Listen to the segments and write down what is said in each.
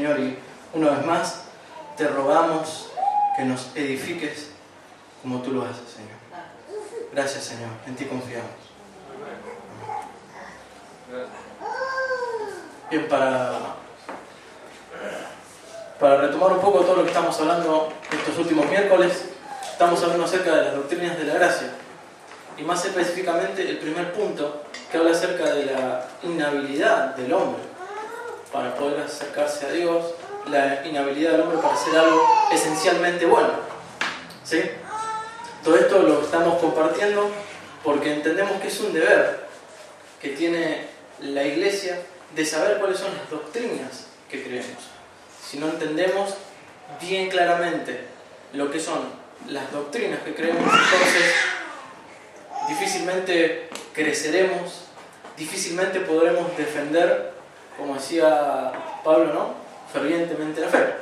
Señor, y una vez más te rogamos que nos edifiques como tú lo haces, Señor. Gracias, Señor, en ti confiamos. Bien, para retomar un poco todo lo que estamos hablando estos últimos miércoles, estamos hablando acerca de las doctrinas de la gracia. Y más específicamente el primer punto, que habla acerca de la inhabilidad del hombre para poder acercarse a Dios, la inhabilidad del hombre para hacer algo esencialmente bueno. ¿Sí? Todo esto lo estamos compartiendo porque entendemos que es un deber que tiene la Iglesia de saber cuáles son las doctrinas que creemos. Si no entendemos bien claramente lo que son las doctrinas que creemos, entonces difícilmente creceremos, difícilmente podremos defender, como decía Pablo, ¿no?, fervientemente la fe.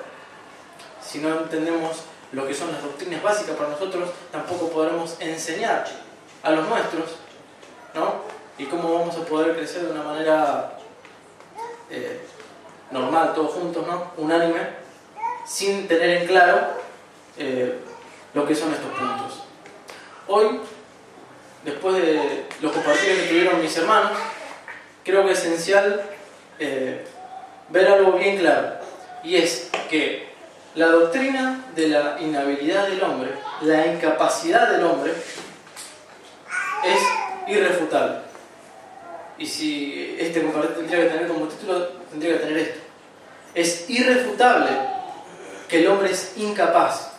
Si no entendemos lo que son las doctrinas básicas para nosotros, tampoco podremos enseñar a los nuestros, ¿no? Y cómo vamos a poder crecer de una manera normal, todos juntos, ¿no?, unánime, sin tener en claro lo que son estos puntos. Hoy, después de los compartidos que tuvieron mis hermanos, creo que es esencial ver algo bien claro, y es que la doctrina de la inhabilidad del hombre, la incapacidad del hombre, es irrefutable. Y si este compartido tendría que tener como título, tendría que tener esto: es irrefutable que el hombre es incapaz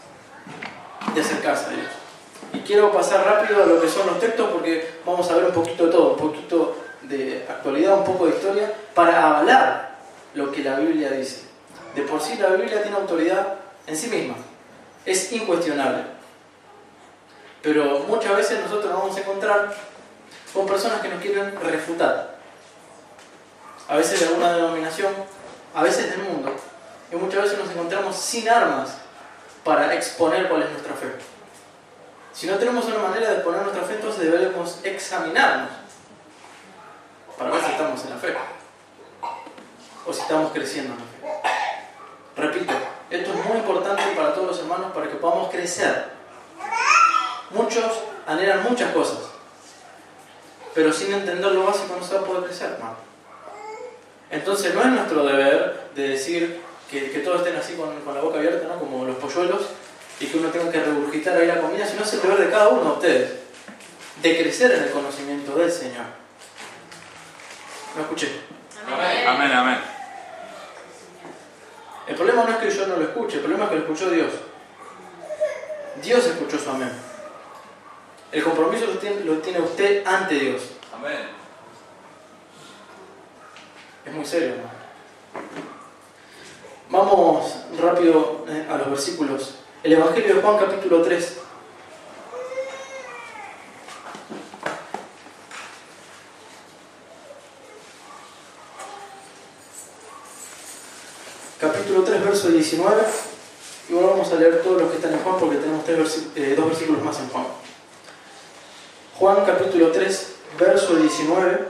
de acercarse a Dios. Y quiero pasar rápido a lo que son los textos, porque vamos a ver un poquito de todo, un poquito de actualidad, un poco de historia, para avalar lo que la Biblia dice. De por sí la Biblia tiene autoridad en sí misma, es incuestionable. Pero muchas veces nosotros nos vamos a encontrar con personas que nos quieren refutar. A veces de alguna denominación, a veces del mundo, y muchas veces nos encontramos sin armas para exponer cuál es nuestra fe. Si no tenemos una manera de exponer nuestra fe, entonces debemos examinarnos para ver si estamos en la fe o si estamos creciendo en la fe. Repito, esto es muy importante para todos los hermanos, para que podamos crecer. Muchos anhelan muchas cosas, pero sin entender lo básico no se va a poder crecer, hermano. Entonces no es nuestro deber de decir que todos estén así con la boca abierta, ¿no?, como los polluelos, y que uno tenga que regurgitar ahí la comida, sino es el deber de cada uno de ustedes de crecer en el conocimiento del Señor. ¿Me escuché? Amén. Amén, amén. El problema no es que yo no lo escuche, el problema es que lo escuchó Dios. Dios escuchó su amén. El compromiso lo tiene usted ante Dios. Amén. Es muy serio, ¿no? Vamos rápido a los versículos. El Evangelio de Juan, capítulo 3. Capítulo 3, verso 19. Y ahora vamos a leer todos los que están en Juan, porque tenemos dos versículos más en Juan. Juan, capítulo 3, verso 19.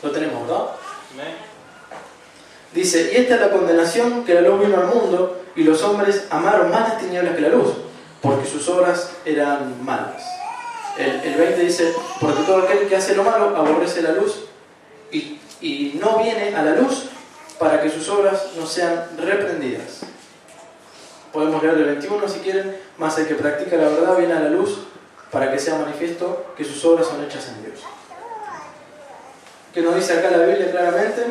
Lo tenemos, ¿verdad? Dice: y esta es la condenación, que la luz vino al mundo, y los hombres amaron más las tinieblas que la luz, porque sus obras eran malas. El 20 dice: porque todo aquel que hace lo malo aborrece la luz y no viene a la luz, para que sus obras no sean reprendidas. Podemos leer el 21 si quieren: mas el que practica la verdad viene a la luz, para que sea manifiesto que sus obras son hechas en Dios. ¿Qué nos dice acá la Biblia claramente?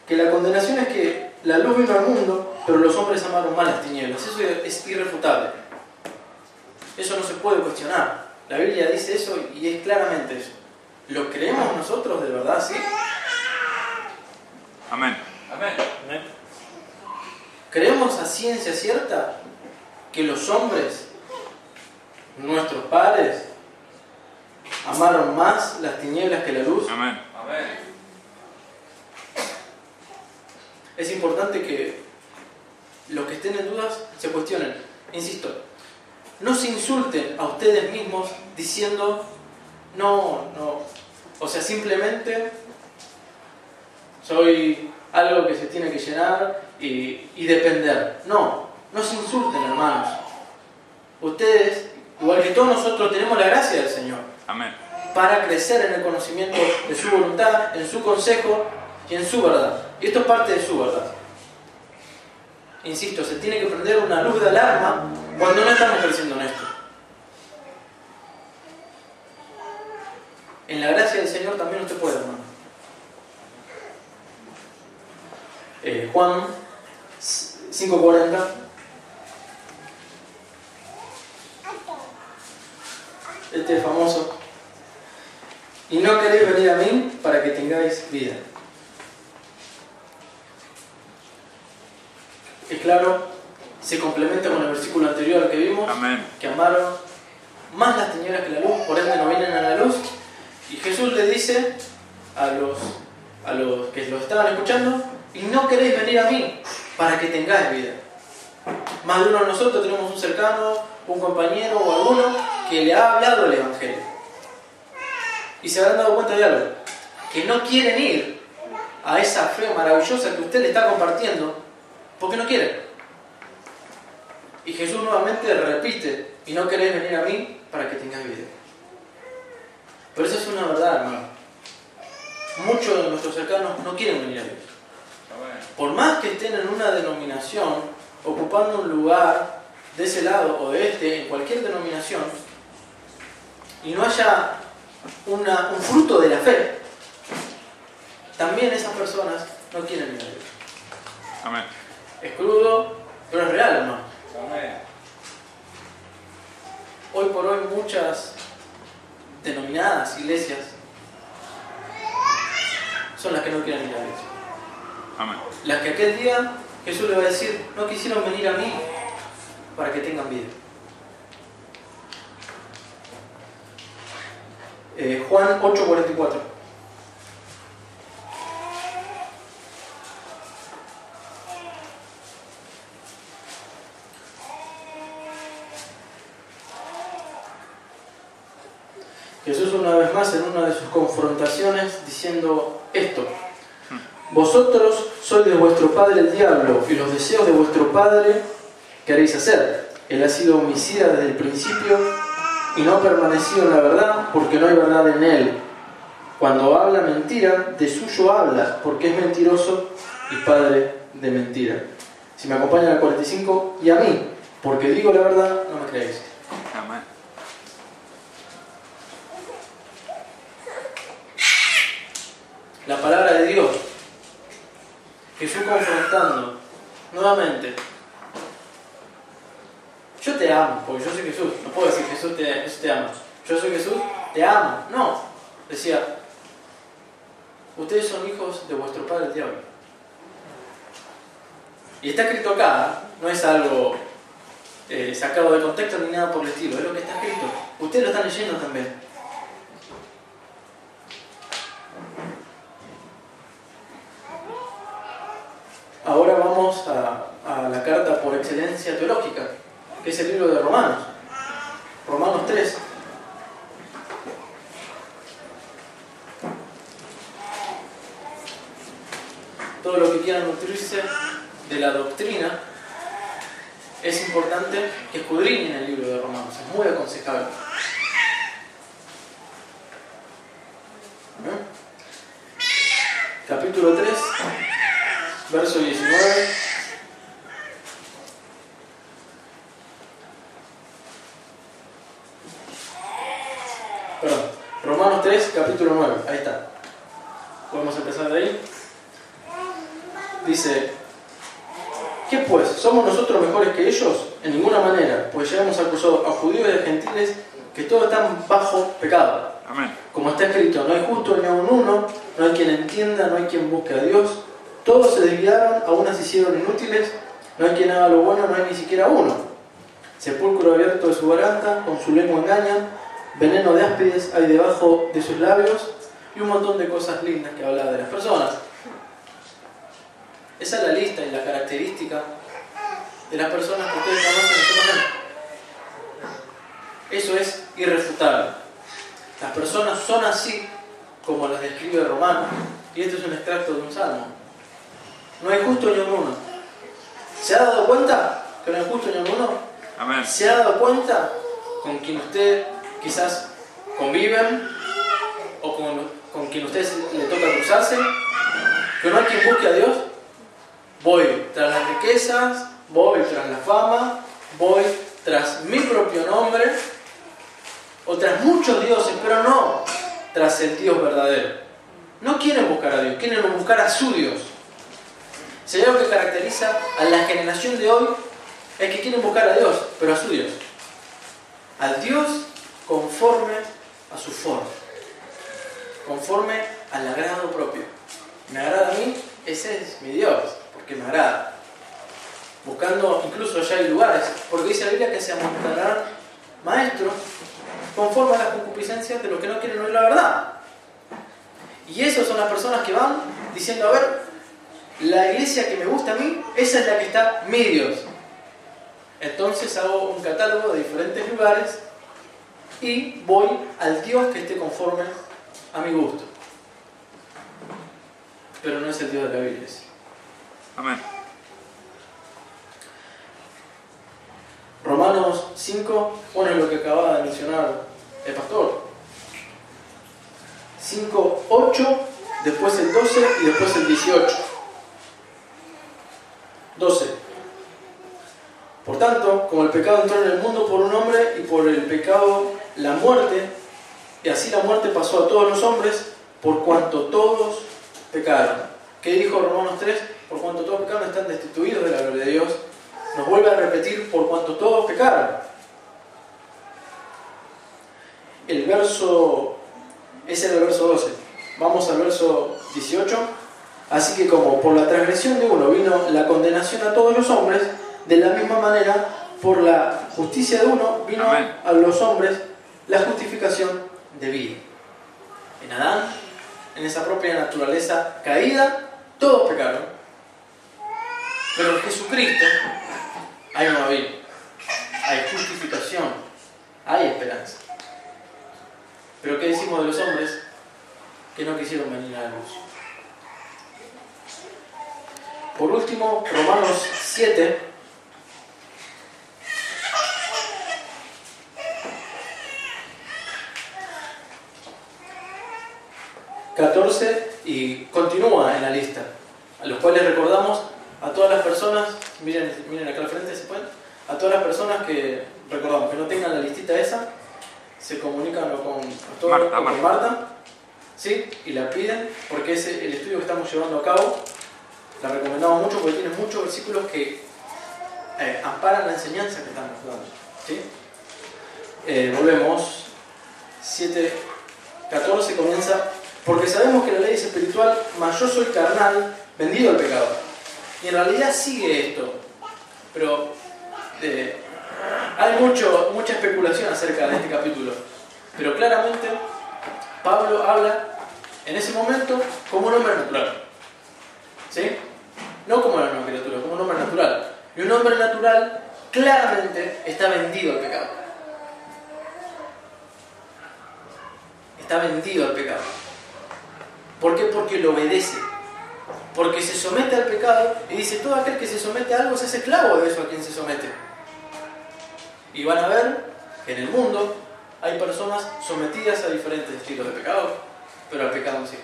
Que la condenación es que la luz vino al mundo, pero los hombres amaron más las tinieblas. Eso es irrefutable. Eso no se puede cuestionar. La Biblia dice eso y es claramente eso. ¿Lo creemos nosotros de verdad, sí? Amén. Amén. Amén. ¿Creemos a ciencia cierta que los hombres, nuestros padres, amaron más las tinieblas que la luz? Amén. Amén. Es importante que los que estén en dudas se cuestionen. Insisto, no se insulten a ustedes mismos diciendo no. O sea, simplemente soy algo que se tiene que llenar y depender. No se insulten, hermanos. Ustedes, igual que todos nosotros, tenemos la gracia del Señor. Amén. Para crecer en el conocimiento de su voluntad, en su consejo y en su verdad. Y esto es parte de su verdad. Insisto, se tiene que prender una luz de alarma cuando no estamos creciendo en esto. En la gracia del Señor también usted puede, hermano. Juan 5:40. Este es famoso. Y no queréis venir a mí para que tengáis vida. Es claro, se complementa con el versículo anterior al que vimos. Amén. Que amaron más las tinieblas que la luz, por ende no vienen a la luz. Y Jesús le dice a los que lo estaban escuchando: y no queréis venir a mí para que tengáis vida. Más de uno de nosotros tenemos un cercano, un compañero o alguno que le ha hablado el Evangelio. Y se habrán dado cuenta de algo: que no quieren ir a esa fe maravillosa que usted le está compartiendo, porque no quieren. Y Jesús nuevamente repite: y no queréis venir a mí para que tengáis vida. Pero eso es una verdad, hermano. Muchos de nuestros cercanos no quieren venir a Dios. Por más que estén en una denominación, ocupando un lugar de ese lado o de este, en cualquier denominación, y no haya un fruto de la fe, también esas personas no quieren ir a Dios. Amén. Es crudo, pero es real, hermano. Amén. Hoy por hoy muchas denominadas iglesias son las que no quieren ir a Dios. Amén. Las que aquel día Jesús le va a decir: no quisieron venir a mí para que tengan vida. Juan 8:44. Jesús una vez más en una de sus confrontaciones diciendo esto: vosotros sois de vuestro padre el diablo, y los deseos de vuestro padre queréis hacer. Él ha sido homicida desde el principio y no ha permanecido en la verdad, porque no hay verdad en él. Cuando habla mentira, de suyo habla, porque es mentiroso y padre de mentira. Si me acompañan al 45, y a mí, porque digo la verdad, no me creéis. Amén. La palabra de Dios. Jesús confrontando nuevamente: yo te amo, porque yo soy Jesús. No puedo decir Jesús te ama. Yo soy Jesús, te amo. No. Decía: ustedes son hijos de vuestro padre el diablo. Y está escrito acá, no es algo sacado de contexto ni nada por el estilo. Es lo que está escrito. Ustedes lo están leyendo también. Ahora vamos a la carta por excelencia teológica, que es el libro de Romanos. Romanos 3. Todo lo que quieran nutrirse de la doctrina, es importante que escudriñen el libro de Romanos. Es muy aconsejable. Capítulo 3, verso 19. Perdón, Romanos 3, capítulo 9. Ahí está. Podemos empezar de ahí. Dice: ¿qué pues? ¿Somos nosotros mejores que ellos? En ninguna manera, pues ya hemos acusado a judíos y a gentiles que todos están bajo pecado. Amén. Como está escrito: no hay justo ni aun uno, no hay quien entienda, no hay quien busque a Dios. Todos se desviaron, algunas se hicieron inútiles, no hay quien haga lo bueno, no hay ni siquiera uno. Sepulcro abierto de su garganta, con su lengua engañan, veneno de áspides hay debajo de sus labios, y un montón de cosas lindas que habla de las personas. Esa es la lista y la característica de las personas que ustedes conocen en este momento. Eso es irrefutable. Las personas son así como las describe Romanos, y este es un extracto de un salmo. No hay justo ni un uno. ¿Se ha dado cuenta que no hay justo ni un uno? Amén. ¿Se ha dado cuenta con quien usted quizás conviven o con quien usted le toca cruzarse? ¿Que no hay quien busque a Dios? Voy tras las riquezas, voy tras la fama, voy tras mi propio nombre o tras muchos dioses, pero no tras el Dios verdadero. No quieren buscar a Dios, quieren buscar a su Dios. Si hay algo que caracteriza a la generación de hoy, es que quieren buscar a Dios, pero a su Dios. Al Dios conforme a su forma, conforme al agrado propio. Me agrada a mí, ese es mi Dios, porque me agrada. Buscando, incluso allá hay lugares, porque dice la Biblia que se amontonarán maestros conforme a las concupiscencias de los que no quieren oír la verdad. Y esas son las personas que van diciendo, a ver, la iglesia que me gusta a mí, esa es la que está mi Dios. Entonces hago un catálogo de diferentes lugares y voy al Dios que esté conforme a mi gusto. Pero no es el Dios de la Biblia. Amén. Romanos 5 pone lo que acababa de mencionar el pastor. 5, 8, después el 12 y después el 18. 12. Por tanto, como el pecado entró en el mundo por un hombre y por el pecado la muerte, y así la muerte pasó a todos los hombres por cuanto todos pecaron. ¿Qué dijo Romanos 3? Por cuanto todos pecaron están destituidos de la gloria de Dios. Nos vuelve a repetir por cuanto todos pecaron. El verso, ese era el verso 12. Vamos al verso 18. Así que como por la transgresión de uno vino la condenación a todos los hombres, de la misma manera por la justicia de uno vino Amén. a los hombres la justificación de vida. En Adán, en esa propia naturaleza caída, todos pecaron. Pero en Jesucristo hay una vida, hay justificación, hay esperanza. Pero ¿qué decimos de los hombres que no quisieron venir a la luz? Por último, Romanos 7, y continúa en la lista, a los cuales recordamos a todas las personas, miren acá al frente, ¿se pueden? A todas las personas que recordamos, que no tengan la listita esa, se comunican con Marta, ¿sí? Y la piden, porque es el estudio que estamos llevando a cabo. La recomendamos mucho porque tiene muchos versículos que amparan la enseñanza que estamos dando, ¿sí? Volvemos. 7:14 comienza: porque sabemos que la ley es espiritual, mas yo soy carnal, vendido al pecado. Y en realidad sigue esto, pero hay mucha especulación acerca de este capítulo. Pero claramente Pablo habla en ese momento como un hombre natural, ¿sí? No como una nueva criatura, como un hombre natural. Y un hombre natural claramente está vendido al pecado. Está vendido al pecado. ¿Por qué? Porque lo obedece. Porque se somete al pecado y dice, todo aquel que se somete a algo se hace esclavo de eso a quien se somete. Y van a ver que en el mundo hay personas sometidas a diferentes estilos de pecado, pero al pecado en sí.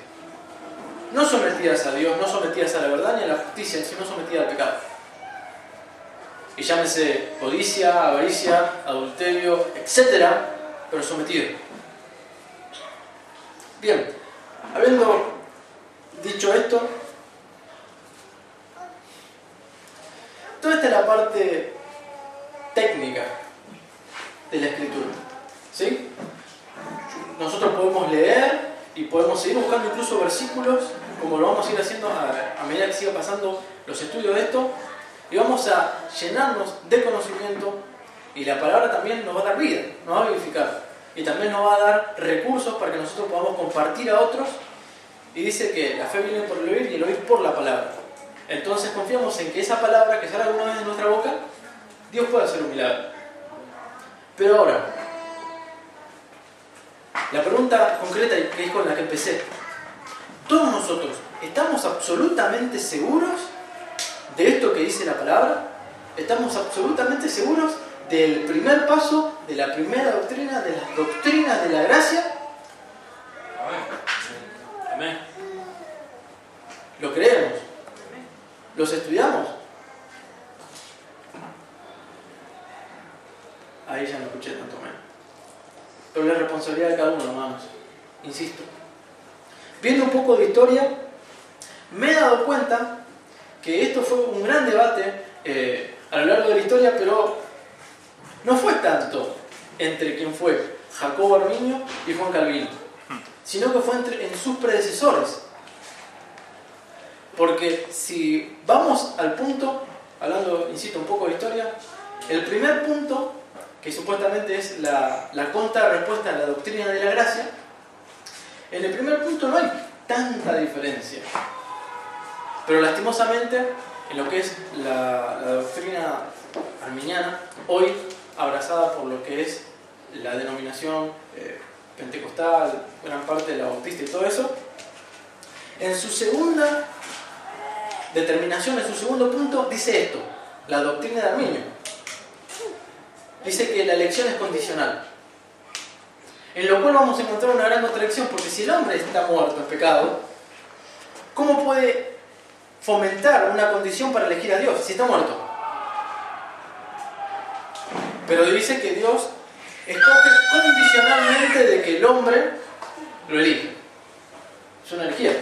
No sometidas a Dios, no sometidas a la verdad ni a la justicia, sino sometidas al pecado. Y llámese codicia, avaricia, adulterio, etc., pero sometido. Bien, habiendo dicho esto, toda esta es la parte técnica de la escritura, ¿sí? Nosotros podemos leer y podemos seguir buscando incluso versículos, como lo vamos a ir haciendo a medida que siga pasando los estudios de esto, y vamos a llenarnos de conocimiento, y la palabra también nos va a dar vida, nos va a vivificar, y también nos va a dar recursos para que nosotros podamos compartir a otros. Y dice que la fe viene por el oír y el oír por la palabra. Entonces confiamos en que esa palabra que sale alguna vez de nuestra boca, Dios puede hacer un milagro. Pero ahora, La pregunta concreta que es con la que empecé. ¿Todos nosotros estamos absolutamente seguros de esto que dice la palabra? ¿Estamos absolutamente seguros del primer paso, de la primera doctrina, de las doctrinas de la gracia? Amén. ¿Lo creemos? ¿Los estudiamos? Ahí ya no escuché tanto menos. Pero la responsabilidad de cada uno, hermanos. Insisto. Viendo un poco de historia, me he dado cuenta que esto fue un gran debate a lo largo de la historia, pero no fue tanto entre quien fue Jacobo Arminio y Juan Calvino, sino que fue en sus predecesores. Porque si vamos al punto, hablando, insisto, un poco de historia, el primer punto, que supuestamente es la contrarrespuesta a la doctrina de la gracia, en el primer punto no hay tanta diferencia. Pero lastimosamente, en lo que es la doctrina arminiana, hoy abrazada por lo que es la denominación pentecostal, gran parte de la bautista y todo eso, en su segunda determinación, en su segundo punto, dice esto, la doctrina de Arminio. Dice que la elección es condicional. En lo cual vamos a encontrar una gran contradicción, porque si el hombre está muerto en pecado, ¿cómo puede fomentar una condición para elegir a Dios si está muerto? Pero dice que Dios escoge condicionalmente de que el hombre lo elige. Es una elegida.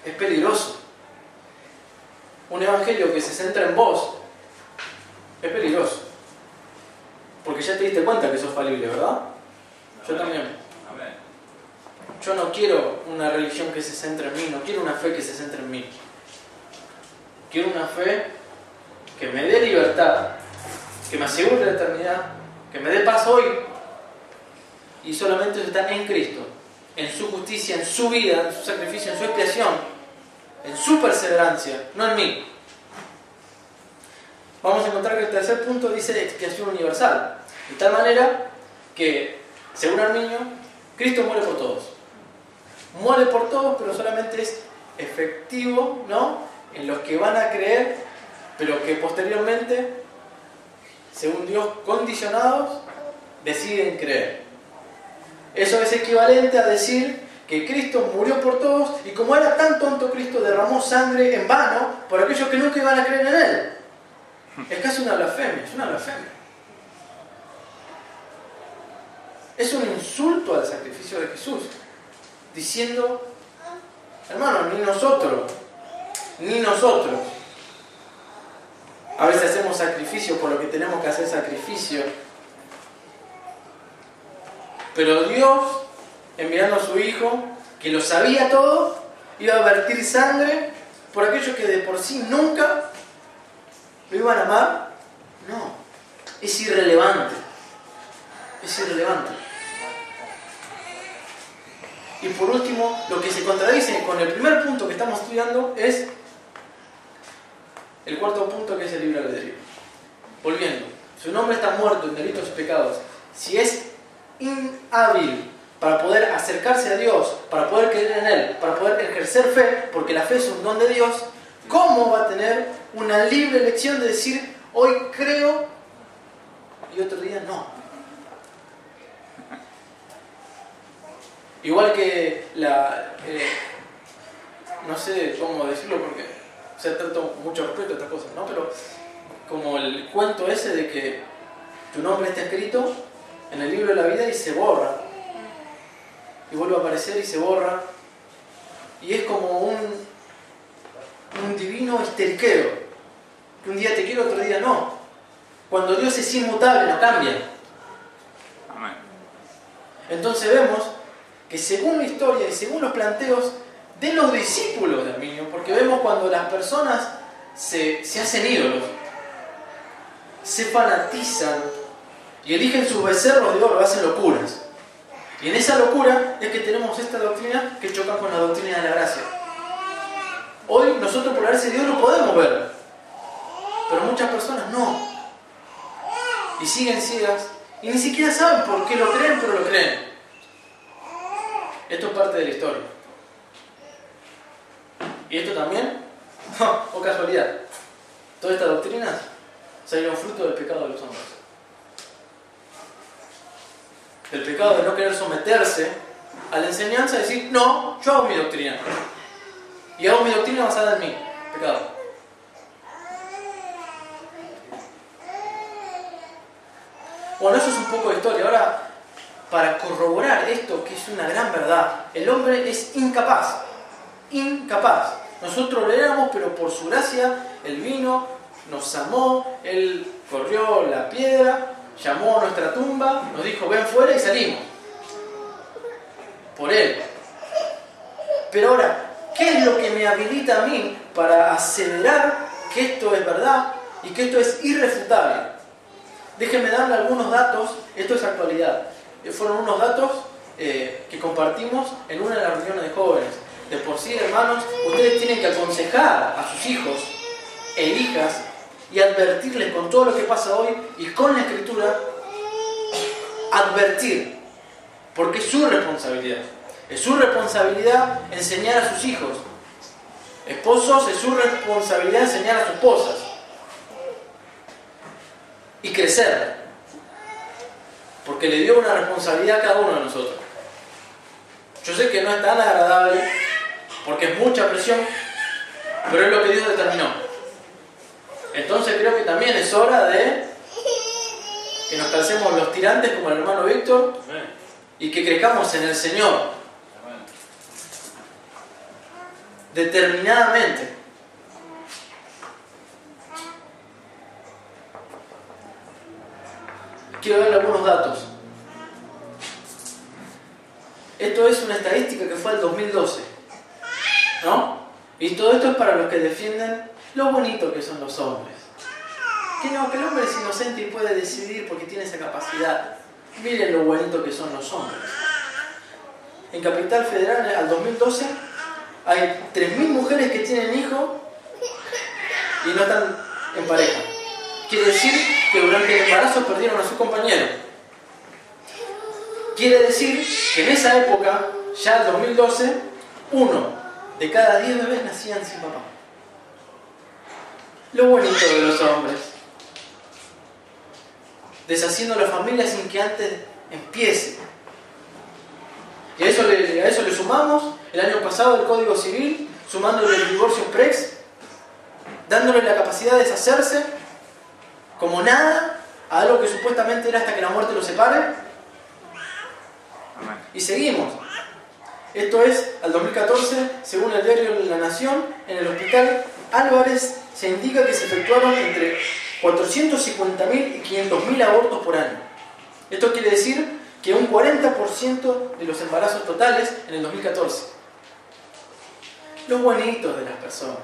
Es peligroso. Un evangelio que se centra en vos es peligroso. Porque ya te diste cuenta que sos falible, ¿verdad? Yo también. Yo no quiero una religión que se centre en mí, no quiero una fe que se centre en mí. Quiero una fe que me dé libertad, que me asegure la eternidad, que me dé paz hoy. Y solamente eso está en Cristo, en su justicia, en su vida, en su sacrificio, en su expiación, en su perseverancia, no en mí. Vamos a encontrar que el tercer punto dice expiación universal. De tal manera que, según Arminio, Cristo muere por todos. Muere por todos, pero solamente es efectivo, ¿no?, en los que van a creer, pero que posteriormente, según Dios, condicionados, deciden creer. Eso es equivalente a decir que Cristo murió por todos y como era tan tonto Cristo derramó sangre en vano por aquellos que nunca iban a creer en Él. Es casi una blasfemia, es una blasfemia. Es un insulto al sacrificio de Jesús, diciendo, hermano, ni nosotros, a veces hacemos sacrificio por lo que tenemos que hacer sacrificio, pero Dios, enviando a su Hijo, que lo sabía todo, iba a vertir sangre por aquellos que de por sí nunca lo iban a amar. No, es irrelevante. Es irrelevante. Y por último, lo que se contradice con el primer punto que estamos estudiando es el cuarto punto, que es el libre albedrío. Volviendo, si un hombre está muerto en delitos y pecados, si es inhábil para poder acercarse a Dios, para poder creer en Él, para poder ejercer fe, porque la fe es un don de Dios, ¿cómo va a tener una libre elección de decir, hoy creo y otro día no? Igual que no sé cómo decirlo porque trato mucho respeto a estas cosas, ¿no? Pero como el cuento ese de que tu nombre está escrito en el libro de la vida y se borra. Y vuelve a aparecer y se borra. Y es como un divino histeriqueo. Que un día te quiero, otro día no. Cuando Dios es inmutable, no cambia. Amén. Entonces vemos que según la historia y según los planteos de los discípulos de Arminio, porque vemos cuando las personas se hacen ídolos, se fanatizan y eligen sus becerros de oro, hacen locuras. Y en esa locura es que tenemos esta doctrina que choca con la doctrina de la gracia. Hoy nosotros por la gracia de Dios lo podemos ver, pero muchas personas no. Y siguen ciegas Y ni siquiera saben por qué lo creen, pero lo creen. Esto es parte de la historia. Y esto también, o casualidad, todas estas doctrinas salieron fruto del pecado de los hombres. Del pecado de no querer someterse a la enseñanza y decir, no, yo hago mi doctrina. Y hago mi doctrina basada en mí. Pecado. Bueno, eso es un poco de historia. Ahora, para corroborar esto, que es una gran verdad, el hombre es incapaz. Incapaz. Nosotros le éramos, pero por su gracia, Él vino, nos amó, Él corrió la piedra, llamó a nuestra tumba, nos dijo, ven fuera y salimos. Por Él. Pero ahora, ¿qué es lo que me habilita a mí para aseverar que esto es verdad y que esto es irrefutable? Déjenme darle algunos datos, esto es actualidad. Fueron unos datos que compartimos en una de las reuniones de jóvenes. De por sí, hermanos, ustedes tienen que aconsejar a sus hijos e hijas y advertirles con todo lo que pasa hoy y con la Escritura, advertir, porque es su responsabilidad. Es su responsabilidad enseñar a sus hijos. Esposos, es su responsabilidad enseñar a sus esposas. Y crecer. Porque le dio una responsabilidad a cada uno de nosotros. Yo sé que no es tan agradable, porque es mucha presión, pero es lo que Dios determinó. Entonces creo que también es hora de que nos calcemos los tirantes como el hermano Víctor y que crezcamos en el Señor. Determinadamente. Quiero darle algunos datos. Esto es una estadística que fue al 2012, ¿no? Y todo esto es para los que defienden lo bonito que son los hombres. Que no, que el hombre es inocente y puede decidir porque tiene esa capacidad. Miren lo bonito que son los hombres. En Capital Federal, al 2012, hay 3.000 mujeres que tienen hijos y no están en pareja. Quiere decir que durante el embarazo perdieron a su compañero. Quiere decir que en esa época, ya en 2012, 1 de cada 10 bebés nacían sin papá. Lo bonito de los hombres. Deshaciendo la familia sin que antes empiece. Y a eso le sumamos el año pasado el Código Civil, sumándole el divorcio express, dándole la capacidad de deshacerse como nada a algo que supuestamente era hasta que la muerte los separe. Y seguimos. Esto es, al 2014, según el diario La Nación, en el hospital Álvarez se indica que se efectuaron entre 450.000 y 500.000 abortos por año. Esto quiere decir que un 40% de los embarazos totales en el 2014. Los bonitos de las personas.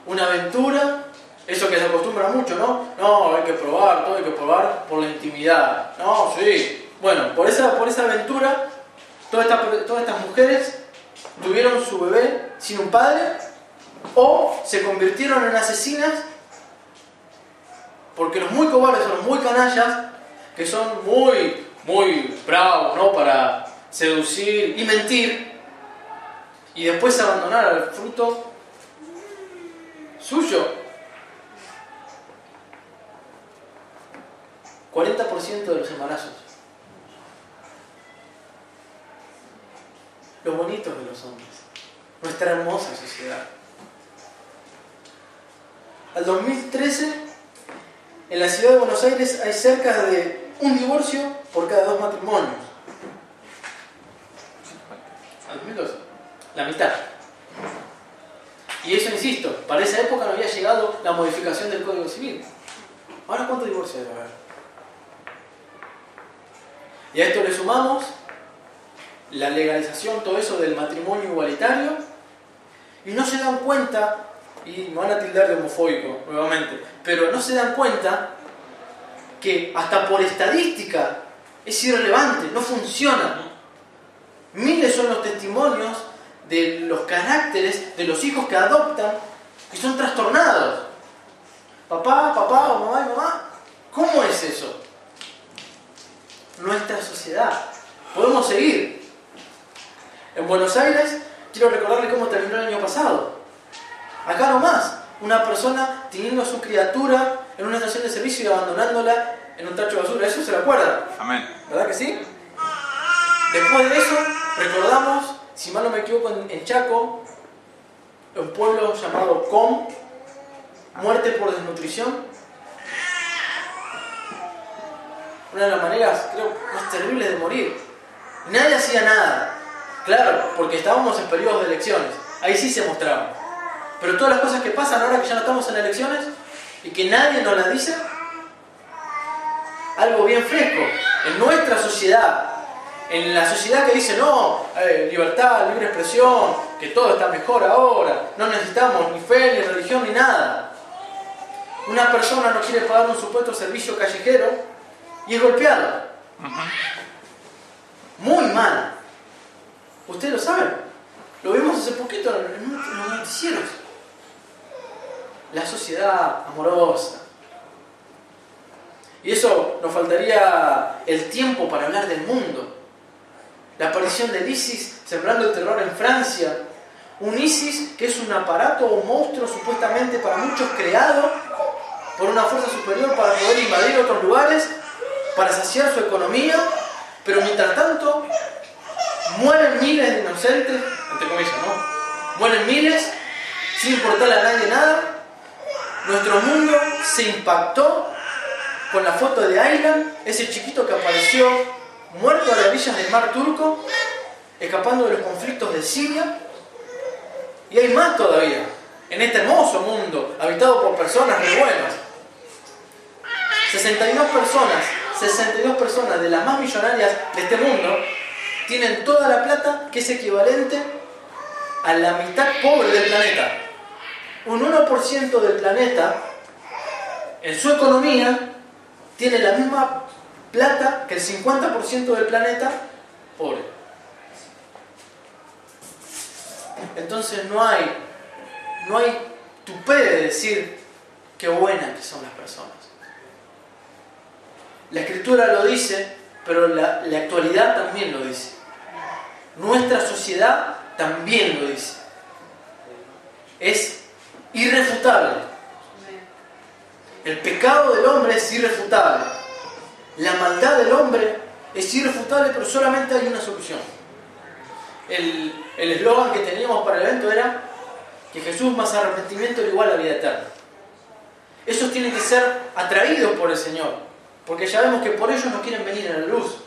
Una aventura, eso que se acostumbra mucho, ¿no? No, hay que probar, todo hay que probar por la intimidad. No, sí. Bueno, por esa aventura, todas estas mujeres tuvieron su bebé sin un padre o se convirtieron en asesinas porque los muy cobardes son los muy canallas, que son muy bravos, ¿no? Para seducir y mentir y después abandonar al fruto suyo. 40% de los embarazos. Lo bonito de los hombres. Nuestra hermosa sociedad. Al 2013, en la ciudad de Buenos Aires hay cerca de un divorcio por cada 2 matrimonios. Al 2012. La mitad. Y eso, insisto, para esa época no había llegado la modificación del Código Civil. Ahora, ¿cuántos divorcios debe haber? Y a esto le sumamos la legalización, todo eso del matrimonio igualitario, y no se dan cuenta, y me van a tildar de homofóbico nuevamente, pero no se dan cuenta que hasta por estadística es irrelevante, no funciona. Miles son los testimonios de los caracteres de los hijos que adoptan y son trastornados. Papá o mamá y mamá ¿Cómo es eso? Nuestra sociedad. Podemos seguir. En Buenos Aires, quiero recordarle cómo terminó el año pasado. Acá nomás, una persona teniendo a su criatura en una estación de servicio y abandonándola en un tacho de basura. ¿Eso se lo acuerdan? Amén. ¿Verdad que sí? Después de eso, recordamos, si mal no me equivoco, en Chaco, un pueblo llamado Com, muerte por desnutrición. Una de las maneras, creo, más terribles de morir. Y nadie hacía nada. Claro, porque estábamos en periodos de elecciones. Ahí sí se mostraba. Pero todas las cosas que pasan ahora que ya no estamos en elecciones y que nadie nos las dice, algo bien fresco. En nuestra sociedad, en la sociedad que dice no, libertad, libre expresión, que todo está mejor ahora, no necesitamos ni fe, ni religión, ni nada. Una persona no quiere pagar un supuesto servicio callejero y es golpeado. Muy mal. Ustedes lo saben. Lo vimos hace poquito en los noticieros. La sociedad amorosa. Y eso nos faltaría el tiempo para hablar del mundo. La aparición del ISIS sembrando el terror en Francia. Un ISIS que es un aparato o un monstruo supuestamente para muchos creado por una fuerza superior para poder invadir otros lugares, para saciar su economía, pero mientras tanto mueren miles de inocentes, entre comillas, ¿no? Mueren miles, sin importarle a nadie nada. Nuestro mundo se impactó con la foto de Aylan, ese chiquito que apareció muerto a las orillas del mar Turco, escapando de los conflictos de Siria. Y hay más todavía, en este hermoso mundo, habitado por personas muy buenas. 62 personas de las más millonarias de este mundo tienen toda la plata que es equivalente a la mitad pobre del planeta. Un 1% del planeta, en su economía, tiene la misma plata que el 50% del planeta pobre. Entonces no hay tupé de decir qué buenas que son las personas. La Escritura lo dice, pero la actualidad también lo dice. Nuestra sociedad también lo dice. Es irrefutable. El pecado del hombre es irrefutable. La maldad del hombre es irrefutable, pero solamente hay una solución. El eslogan que teníamos para el evento era que Jesús más arrepentimiento era igual a vida eterna. Esos tienen que ser atraídos por el Señor. Porque ya vemos que por ellos no quieren venir a la luz.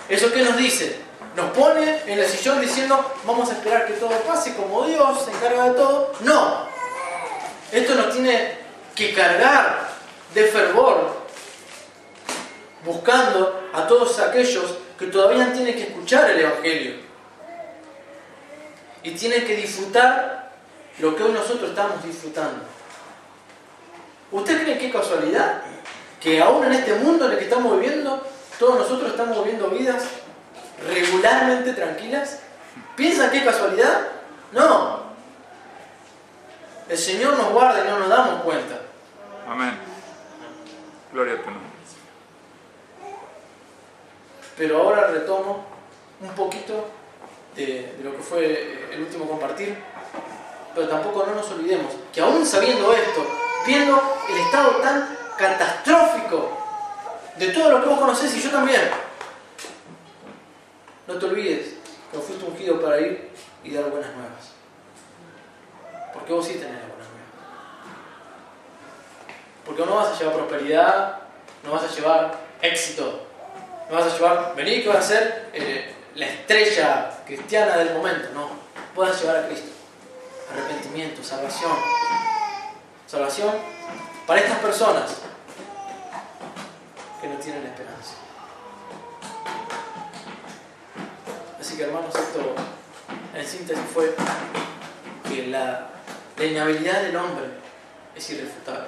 ¿Eso qué nos dice? Nos pone en el sillón diciendo vamos a esperar que todo pase como Dios se encarga de todo. No. Esto nos tiene que cargar de fervor, buscando a todos aquellos que todavía tienen que escuchar el Evangelio y tienen que disfrutar lo que hoy nosotros estamos disfrutando. ¿Usted cree que es casualidad que aún en este mundo en el que estamos viviendo, todos nosotros estamos viviendo vidas regularmente tranquilas? ¿Piensan que es casualidad? No. El Señor nos guarda y no nos damos cuenta. Amén. Gloria a tu nombre. Pero ahora retomo un poquito de lo que fue el último compartir. Pero tampoco no nos olvidemos que aún sabiendo esto, viendo el estado tan catastrófico de todo lo que vos conocés y yo también, no te olvides que vos fuiste ungido para ir y dar buenas nuevas. Porque vos sí tenés las buenas nuevas. Porque no vas a llevar prosperidad, no vas a llevar éxito, no vas a llevar, vení que vas a ser la estrella cristiana del momento. No, vos vas a llevar a Cristo. Arrepentimiento, salvación. Salvación para estas personas que no tienen esperanza. Así que hermanos, esto en síntesis fue que la inhabilidad del hombre es irrefutable.